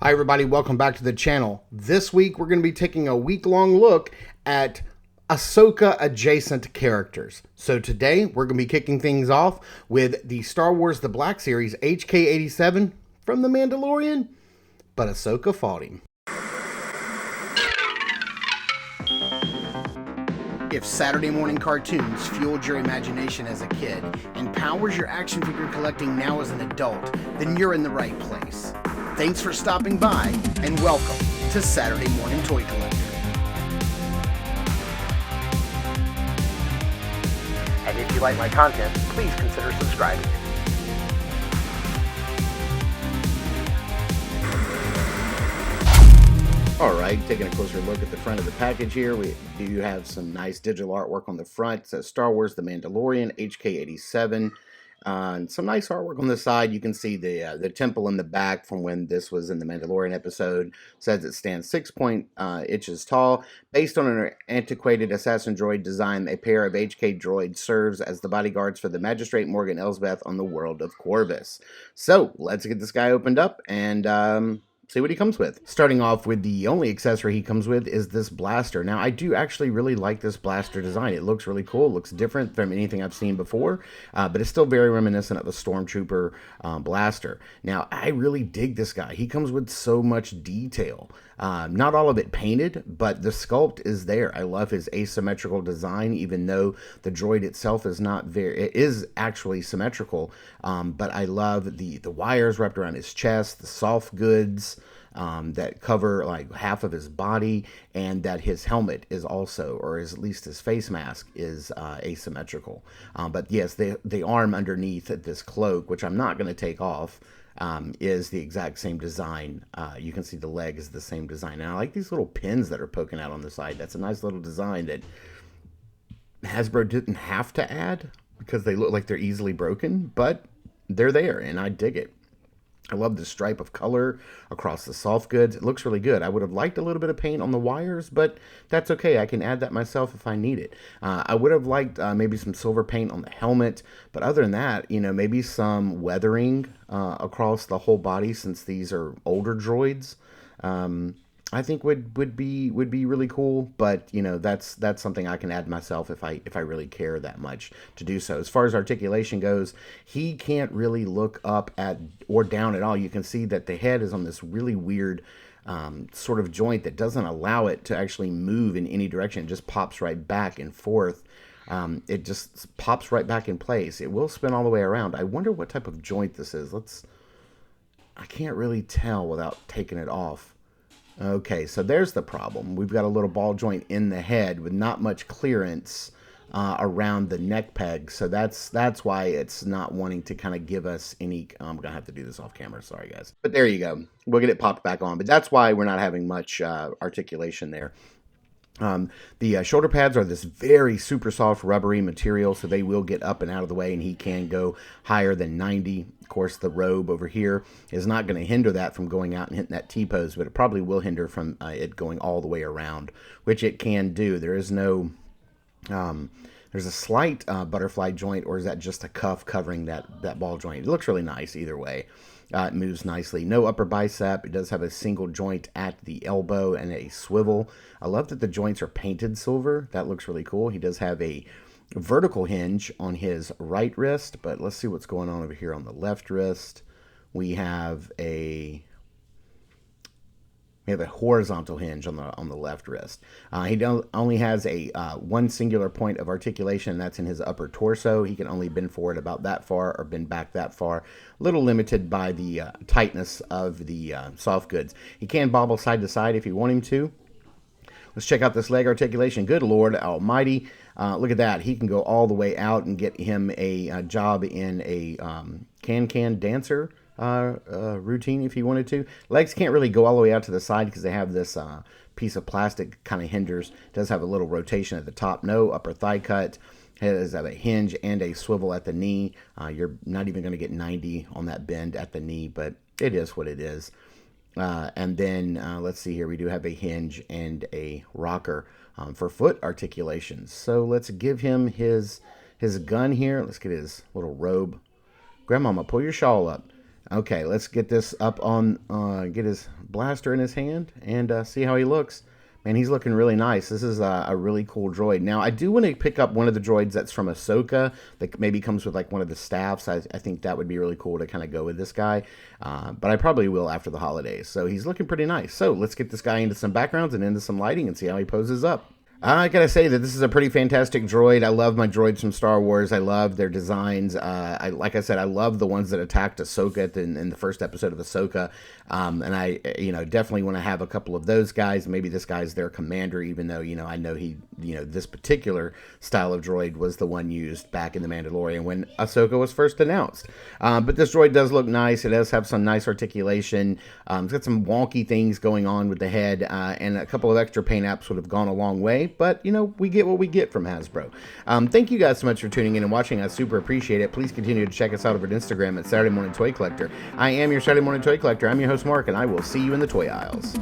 Hi everybody, welcome back to the channel. This week we're going to be taking a week-long look at Ahsoka adjacent characters. So today we're going to be kicking things off with the Star Wars The Black Series HK-87 from The Mandalorian, but Ahsoka fought him. If Saturday morning cartoons fueled your imagination as a kid and powers your action figure collecting now as an adult, then you're in the right place. Thanks for stopping by, and welcome to Saturday Morning Toy Collector. And if you like my content, please consider subscribing. Alright, taking a closer look at the front of the package here, we do have some nice digital artwork on the front. It says Star Wars The Mandalorian, HK-87. And some nice artwork on the side. You can see the temple in the back from when this was in the Mandalorian episode. It says it stands 6 inches tall. Based on an antiquated assassin droid design, a pair of HK droids serves as the bodyguards for the Magistrate Morgan Elsbeth on the world of Corvus. So, let's get this guy opened up and see what he comes with. Starting off with the only accessory he comes with is this blaster. Now, I do actually really like this blaster design. It looks really cool. It looks different from anything I've seen before, but it's still very reminiscent of a Stormtrooper blaster. Now, I really dig this guy. He comes with so much detail. Not all of it painted, but the sculpt is there. I love his asymmetrical design, even though the droid itself is not very, it is actually symmetrical, but I love the wires wrapped around his chest, the soft goods that cover like half of his body, and that his helmet is also, or at least his face mask is asymmetrical. But yes, the arm underneath this cloak, which I'm not going to take off, is the exact same design. You can see the leg is the same design. And I like these little pins that are poking out on the side. That's a nice little design that Hasbro didn't have to add because they look like they're easily broken, but they're there and I dig it. I love the stripe of color across the soft goods. It looks really good. I would have liked a little bit of paint on the wires, but that's okay. I can add that myself if I need it. I would have liked maybe some silver paint on the helmet, but other than that, you know, maybe some weathering across the whole body, since these are older droids. I think would be really cool, but you know, that's something I can add myself if I really care that much to do so. As far as articulation goes, he can't really look up at or down at all. You can see that the head is on this really weird sort of joint that doesn't allow it to actually move in any direction. It just pops right back and forth. It just pops right back in place. It will spin all the way around. I wonder what type of joint this is. I can't really tell without taking it off. Okay, so there's the problem. We've got a little ball joint in the head with not much clearance around the neck peg, so that's why it's not wanting to kind of give us any. I'm gonna have to do this off camera. Sorry, guys. But there you go. We'll get it popped back on. But that's why we're not having much articulation there. The shoulder pads are this very super soft rubbery material, so they will get up and out of the way, and he can go higher than 90. Of course, the robe over here is not going to hinder that from going out and hitting that T-pose, but it probably will hinder from it going all the way around, which it can do. There is no, there's a slight butterfly joint, or is that just a cuff covering that ball joint? It looks really nice either way. It moves nicely. No upper bicep. It does have a single joint at the elbow and a swivel. I love that the joints are painted silver. That looks really cool. He does have a vertical hinge on his right wrist, but let's see what's going on over here on the left wrist. We have a horizontal hinge on the left wrist. He only has a one singular point of articulation, and that's in his upper torso. He can only bend forward about that far or bend back that far. A little limited by the tightness of the soft goods. He can bobble side to side if you want him to. Let's check out this leg articulation. Good Lord Almighty. Look at that. He can go all the way out and get him a job in a can-can dancer routine if he wanted to. Legs can't really go all the way out to the side because they have this piece of plastic kind of hinders. It does have a little rotation at the top. No upper thigh cut. It does have a hinge and a swivel at the knee. You're not even going to get 90 on that bend at the knee, but it is what it is. And then let's see here. We do have a hinge and a rocker for foot articulations. So let's give him his gun here. Let's get his little robe. Grandmama, pull your shawl up. Okay, let's get this up on, get his blaster in his hand and see how he looks. Man, he's looking really nice. This is a really cool droid. Now, I do want to pick up one of the droids that's from Ahsoka that maybe comes with like one of the staffs. I think that would be really cool to kind of go with this guy. But I probably will after the holidays. So he's looking pretty nice. So let's get this guy into some backgrounds and into some lighting and see how he poses up. I gotta say that this is a pretty fantastic droid. I love my droids from Star Wars. I love their designs. Like I said, I love the ones that attacked Ahsoka in the first episode of Ahsoka. And I, definitely want to have a couple of those guys. Maybe this guy's their commander, even though, I know he, this particular style of droid was the one used back in The Mandalorian when Ahsoka was first announced. But this droid does look nice. It does have some nice articulation. It's got some wonky things going on with the head, and a couple of extra paint apps would have gone a long way. But, we get what we get from Hasbro. Thank you guys so much for tuning in and watching. I super appreciate it. Please continue to check us out over at Instagram at Saturday Morning Toy Collector. I am your Saturday Morning Toy Collector. I'm your host, Mark, and I will see you in the toy aisles.